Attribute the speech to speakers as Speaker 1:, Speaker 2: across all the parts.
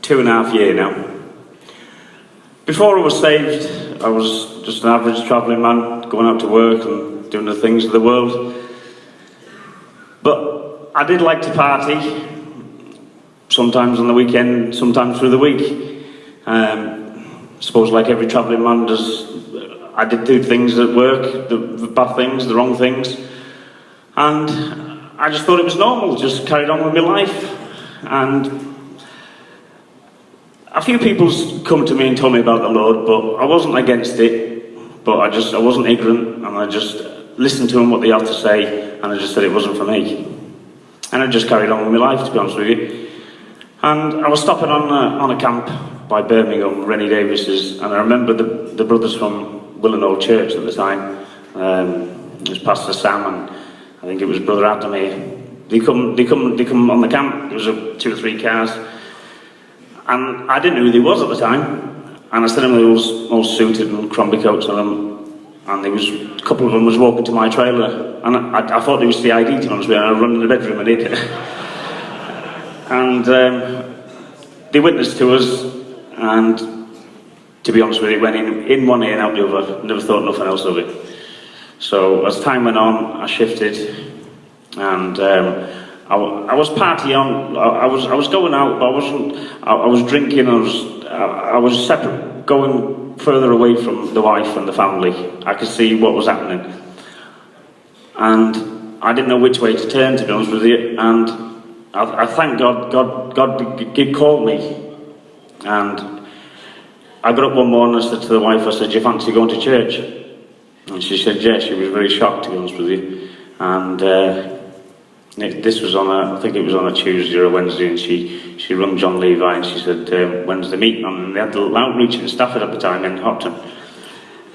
Speaker 1: 2.5 years now. Before I was saved, I was just an average travelling man, going out to work and doing the things of the world. But I did like to party, sometimes on the weekend, sometimes through the week. I suppose like every travelling man does, I did do things at work, the bad things, the wrong things. And I just thought it was normal, just carried on with my life. And a few people's come to me and told me about the Lord, but I wasn't against it, but I wasn't ignorant, and I just listened to them, what they had to say, and I just said it wasn't for me. And I just carried on with my life, to be honest with you. And I was stopping on a camp by Birmingham, Rennie Davis's, and I remember the brothers from Willenhall Church at the time. It was Pastor Sam, and I think it was Brother Adam here. They come on the camp. There was 2 or 3 cars. And I didn't know who they was at the time, and I said them they was all suited and crombie coats on them, and there was a couple of them was walking to my trailer, and I thought they was CID, to be honest with you, and I ran in the bedroom and did. And they witnessed to us, and to be honest with you, went in one ear and out the other. Never thought nothing else of it. So as time went on, I shifted, and I was partying on. I was going out, but I wasn't. I was drinking. I was separate, going further away from the wife and the family. I could see what was happening, and I didn't know which way to turn, to be honest with you. And I thank God. God called me, and I got up one morning. I said to the wife, I said, "Do you fancy going to church?" And she said, "Yes." She was very shocked, to be honest with you, and. This was I think it was on a Tuesday or a Wednesday, and she rung John Levi and she said, "When's the meeting?" And they had the outreach in Stafford at the time in Hopton.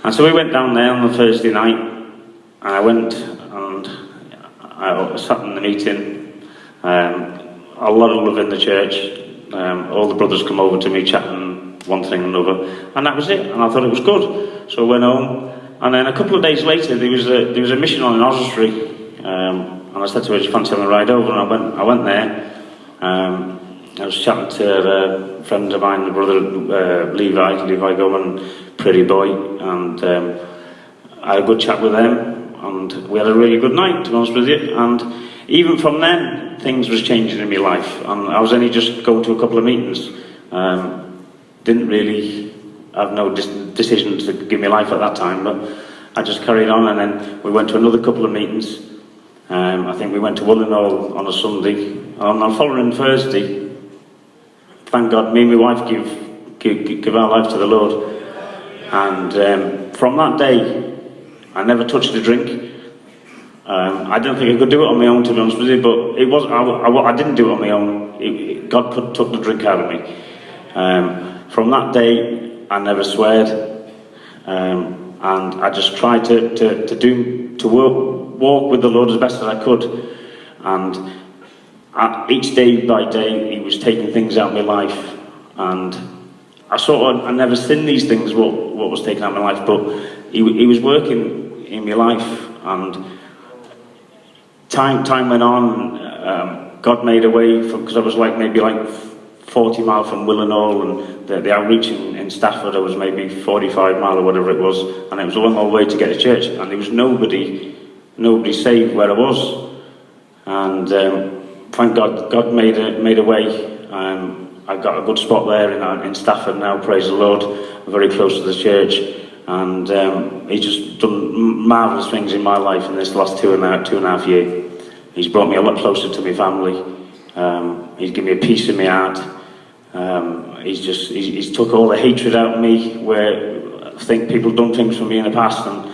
Speaker 1: And so we went down there on the Thursday night, and I went and I sat in the meeting. A lot of love in the church. All the brothers come over to me chatting one thing and another, and that was it. And I thought it was good. So I went home, and then a couple of days later there was a mission on in Oswestry. And I said to her, "Do you fancy having a ride over?" And I went there. I was chatting to a friend of mine, the brother Levi Gorman, Pretty Boy, and I had a good chat with them, and we had a really good night, to be honest with you. And even from then, things was changing in my life, and I was only just going to a couple of meetings. Didn't really have no decision to give me life at that time, but I just carried on, and then we went to another couple of meetings. I think we went to Willenhall on a Sunday. On the following Thursday, thank God, me and my wife give our life to the Lord. And from that day, I never touched a drink. I don't think I could do it on my own, to be honest with you, but it was I didn't do it on my own. God took the drink out of me. From that day, I never sweared, and I just tried to walk with the Lord as best as I could, and each day by day He was taking things out of my life, and I never seen these things what was taken out of my life, but he was working in my life, and time went on. God made a way, because I was maybe 40 miles from Willenhall, and the outreach in Stafford, I was maybe 45 miles or whatever it was, and it was a long old way to get to church, and there was nobody saved where I was. And thank God, God made a way. I got a good spot there in Stafford now, praise the Lord. I'm very close to the church, and He's just done marvellous things in my life in this last 2.5 years. He's brought me a lot closer to my family. He's given me a peace in my heart. He's took all the hatred out of me, where I think people done things for me in the past, and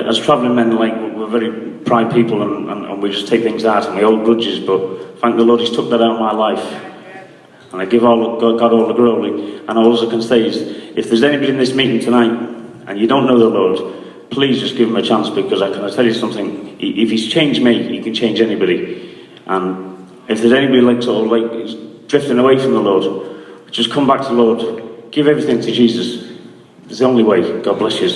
Speaker 1: as travelling men, we're very pride people, and we just take things out and we hold grudges, but thank the Lord He's took that out of my life, and I give God all the glory. And all I can say is, if there's anybody in this meeting tonight and you don't know the Lord, please just give Him a chance, because I tell you something, if He's changed me, He can change anybody. And if there's anybody drifting away from the Lord, just come back to the Lord, give everything to Jesus. It's the only way. God bless you.